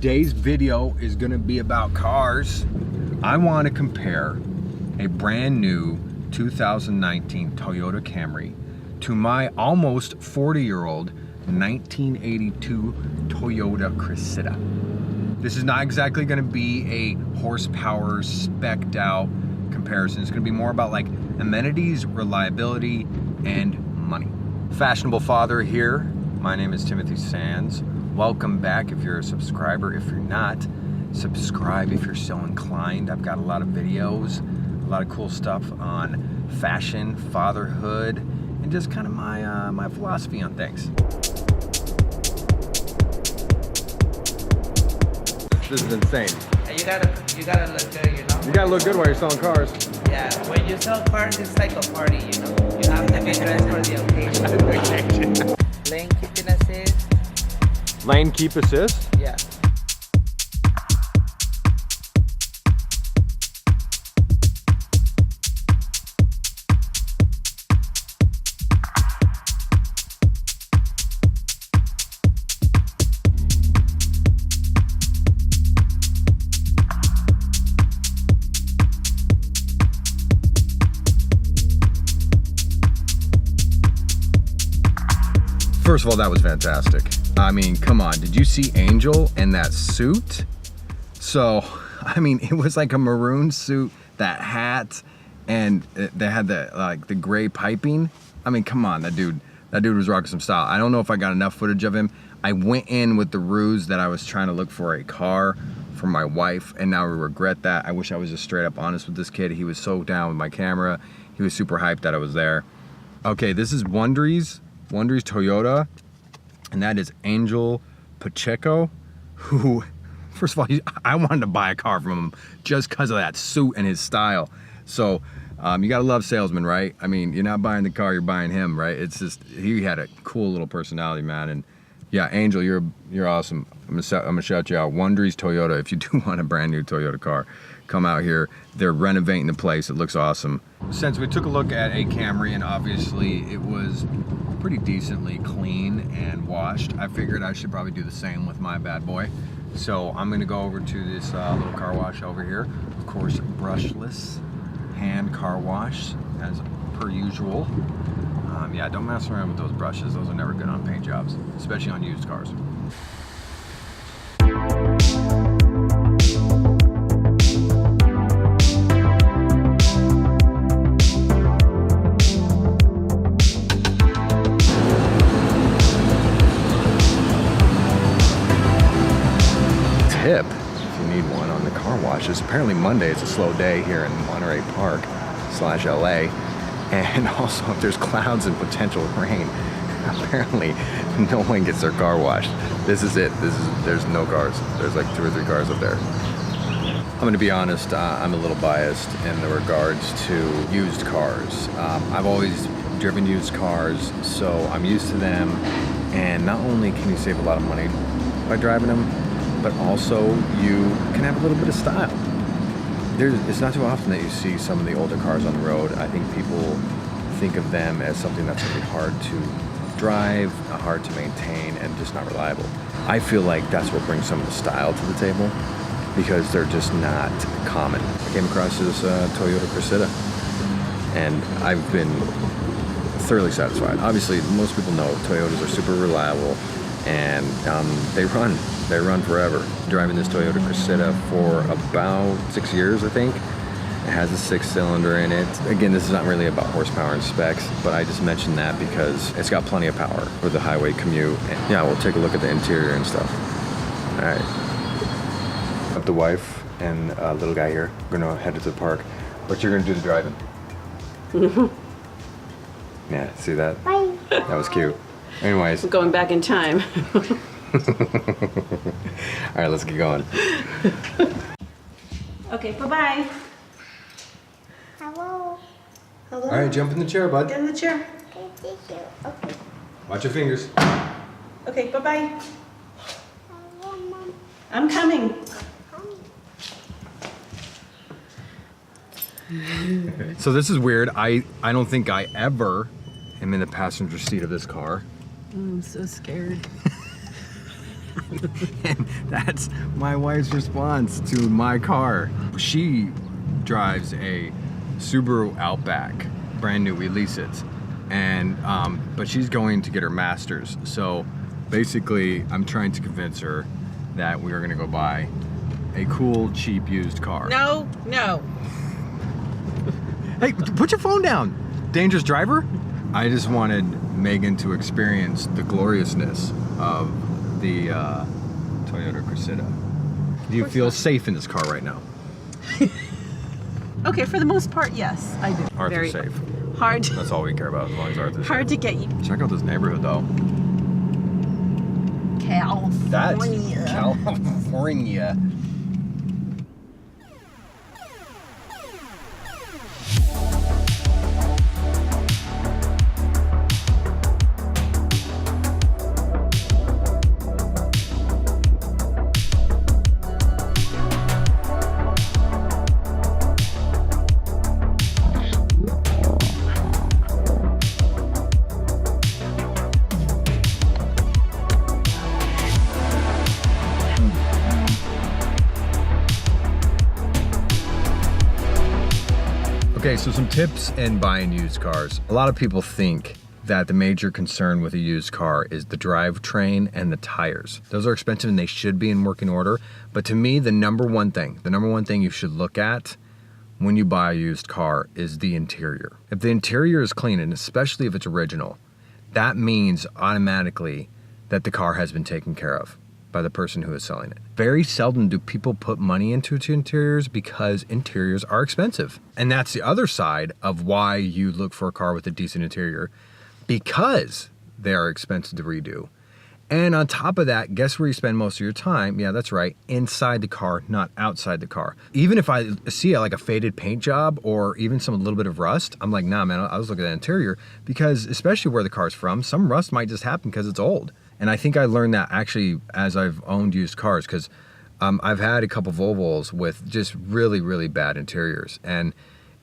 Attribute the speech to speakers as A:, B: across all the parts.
A: Today's video is gonna be about cars. I want to compare a brand new 2019 Toyota Camry to my almost 40-year-old 1982 Toyota Cressida. This is not exactly gonna be a horsepower spec'd out comparison. It's gonna be more about like amenities, reliability, and money. Fashionable father here. My name is Timothy Sands. Welcome back if you're a subscriber. If you're not, subscribe if you're so inclined. I've got a lot of videos, a lot of cool stuff on fashion, fatherhood, and just kind of my philosophy on things. This is insane.
B: You gotta look good, you know?
A: You gotta look good while you're selling cars.
B: Yeah, when you sell cars, it's like a party, you know? You have to be dressed for the occasion. Lane keeping assist.
A: Lane keep assist?
B: Yeah.
A: First of all, that was fantastic. I mean, come on, did you see Angel in that suit? So, I mean, it was like a maroon suit, that hat, and they had the gray piping. I mean, come on, that dude was rocking some style. I don't know if I got enough footage of him. I went in with the ruse that I was trying to look for a car for my wife, and now I regret that. I wish I was just straight up honest with this kid. He was so down with my camera. He was super hyped that I was there. Okay, this is Wondery's Toyota, and that is Angel Pacheco, who, first of all, I wanted to buy a car from him just because of that suit and his style. So you gotta love salesmen, right? I mean, you're not buying the car, you're buying him, right? It's just, he had a cool little personality, man. And yeah, Angel, you're awesome. I'm gonna shout you out. Wondery's Toyota, if you do want a brand new Toyota car, come out here. They're renovating the place, it looks awesome. Since we took a look at a Camry and obviously it was pretty decently clean and washed, I figured I should probably do the same with my bad boy. So I'm gonna go over to this little car wash over here. Of course, brushless hand car wash as per usual. Yeah, don't mess around with those brushes. Those are never good on paint jobs, especially on used cars. Tip, if you need one on the car washes. Apparently Monday is a slow day here in Monterey Park / LA. And also if there's clouds and potential rain, apparently no one gets their car washed. This is it. There's no cars. There's like 2 or 3 cars up there. I'm gonna be honest, I'm a little biased in the regards to used cars. I've always driven used cars, so I'm used to them. And not only can you save a lot of money by driving them, but also you can have a little bit of style. It's not too often that you see some of the older cars on the road. I think people think of them as something that's gonna be hard to drive, hard to maintain, and just not reliable. I feel like that's what brings some of the style to the table, because they're just not common. I came across this Toyota Cressida, and I've been thoroughly satisfied. Obviously, most people know Toyotas are super reliable, and they run forever. Driving this Toyota Cressida for about 6 years, I think. It has a 6-cylinder in it. Again, this is not really about horsepower and specs, but I just mentioned that because it's got plenty of power for the highway commute. And yeah, we'll take a look at the interior and stuff. All right. Up the wife and little guy here. We're gonna head to the park, but you're gonna do the driving. Yeah, see that?
C: Bye.
A: That was cute. Anyways.
C: We're going back in time.
A: All right, let's get going.
C: Okay, bye-bye. Hello. Hello.
A: All right, jump in the chair, bud.
C: Get in the chair.
D: Okay.
A: Watch your fingers.
C: Okay, bye-bye. I'm coming.
A: So this is weird. I don't think I ever am in the passenger seat of this car.
C: I'm so scared.
A: And that's my wife's response to my car. She drives a Subaru Outback, brand new, we lease it. And, but she's going to get her master's. So basically, I'm trying to convince her that we are gonna go buy a cool, cheap, used car.
C: No, no.
A: Hey, put your phone down, dangerous driver. I just wanted Megan to experience the gloriousness of the Toyota Cressida. Do you feel safe in this car right now?
C: Okay, for the most part, yes, I do.
A: Arthur's safe.
C: Hard.
A: That's all we care about as long as Arthur's
C: Hard
A: safe.
C: to get you.
A: Check out this neighborhood though.
C: California.
A: California. Okay, so some tips in buying used cars. A lot of people think that the major concern with a used car is the drivetrain and the tires. Those are expensive and they should be in working order. But to me, the number one thing you should look at when you buy a used car is the interior. If the interior is clean, and especially if it's original, that means automatically that the car has been taken care of by the person who is selling it. Very seldom do people put money into interiors because interiors are expensive. And that's the other side of why you look for a car with a decent interior, because they are expensive to redo. And on top of that, guess where you spend most of your time? Yeah, that's right, inside the car, not outside the car. Even if I see like a faded paint job or even some little bit of rust, I'm like, nah, man, I was looking at the interior, because especially where the car's from, some rust might just happen because it's old. And I think I learned that actually as I've owned used cars, because I've had a couple Volvos with just really, really bad interiors, and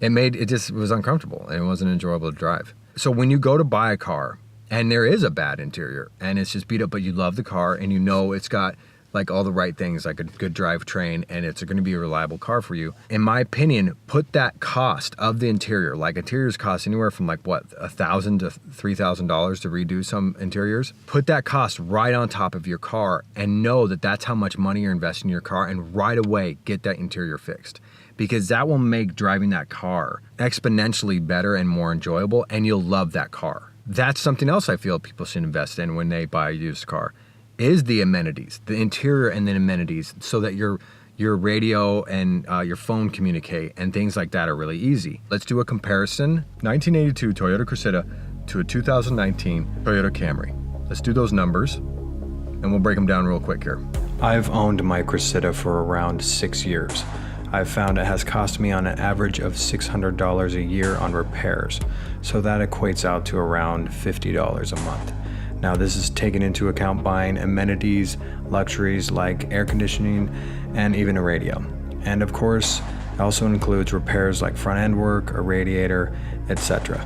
A: it just was uncomfortable and it wasn't enjoyable to drive. So when you go to buy a car and there is a bad interior and it's just beat up, but you love the car and you know it's got like all the right things, like a good drivetrain, and it's going to be a reliable car for you. In my opinion, put that cost of the interior, like interiors cost anywhere from like what, $1,000 to $3,000 to redo some interiors. Put that cost right on top of your car and know that that's how much money you're investing in your car, and right away get that interior fixed, because that will make driving that car exponentially better and more enjoyable, and you'll love that car. That's something else I feel people should invest in when they buy a used car, is the amenities, the interior and then amenities, so that your radio and your phone communicate and things like that are really easy. Let's do a comparison. 1982 Toyota Cressida to a 2019 Toyota Camry. Let's do those numbers and we'll break them down real quick here. I've owned my Cressida for around 6 years. I've found it has cost me on an average of $600 a year on repairs, so that equates out to around $50 a month. Now this is taking into account buying amenities, luxuries like air conditioning, and even a radio. And of course, it also includes repairs like front end work, a radiator, etc.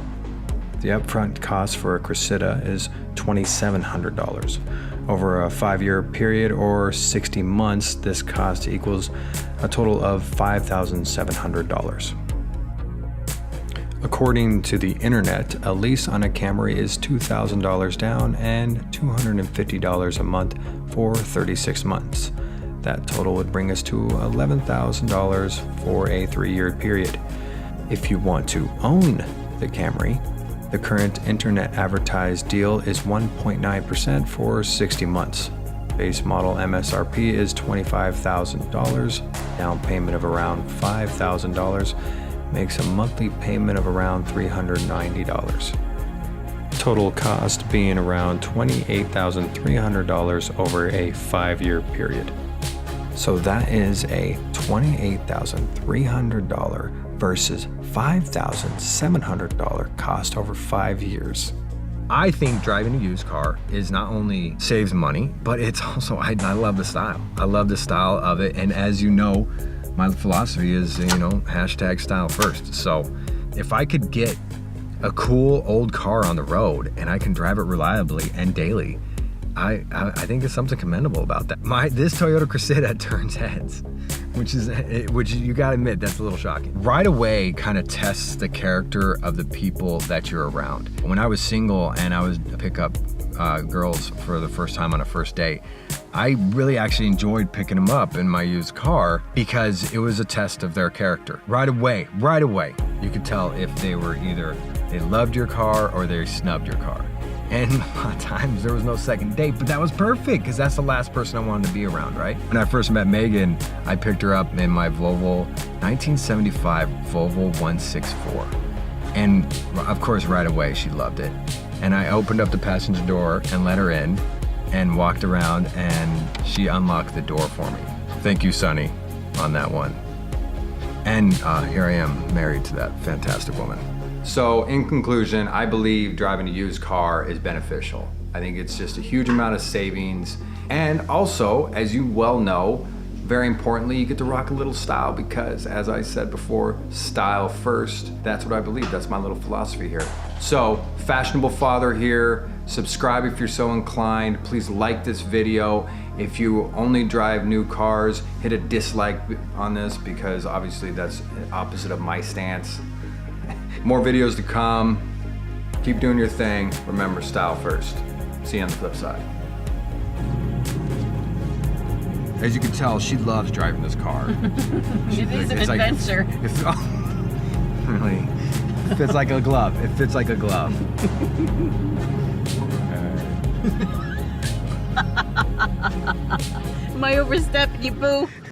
A: The upfront cost for a Cressida is $2,700. Over a 5-year period or 60 months, this cost equals a total of $5,700. According to the internet, a lease on a Camry is $2,000 down and $250 a month for 36 months. That total would bring us to $11,000 for a 3-year period. If you want to own the Camry, the current internet advertised deal is 1.9% for 60 months. Base model MSRP is $25,000, down payment of around $5,000, makes a monthly payment of around $390. Total cost being around $28,300 over a 5-year period. So that is a $28,300 versus $5,700 cost over 5 years. I think driving a used car is not only saves money, but it's also, I love the style. I love the style of it. And as you know, my philosophy is, hashtag style first. So if I could get a cool old car on the road and I can drive it reliably and daily, I think there's something commendable about that. This Toyota Cressida turns heads, which you gotta admit, that's a little shocking. Right away kind of tests the character of the people that you're around. When I was single and I was pick up girls for the first time on a first date, I really actually enjoyed picking them up in my used car because it was a test of their character. Right away, you could tell if they loved your car or they snubbed your car. And a lot of times there was no second date, but that was perfect because that's the last person I wanted to be around, right? When I first met Megan, I picked her up in my Volvo 1975 Volvo 164. And of course, right away, she loved it. And I opened up the passenger door and let her in and walked around, and she unlocked the door for me. Thank you, Sonny, on that one. And here I am, married to that fantastic woman. So in conclusion, I believe driving a used car is beneficial. I think it's just a huge amount of savings. And also, as you well know, very importantly, you get to rock a little style because, as I said before, style first. That's what I believe. That's my little philosophy here. So, Fashionable Father here. Subscribe if you're so inclined. Please like this video. If you only drive new cars, hit a dislike on this because obviously that's opposite of my stance. More videos to come. Keep doing your thing. Remember, style first. See you on the flip side. As you can tell, she loves driving this car.
C: It is an adventure.
A: Really, it fits like a glove. It fits like a glove.
C: Am I overstepping you, boo?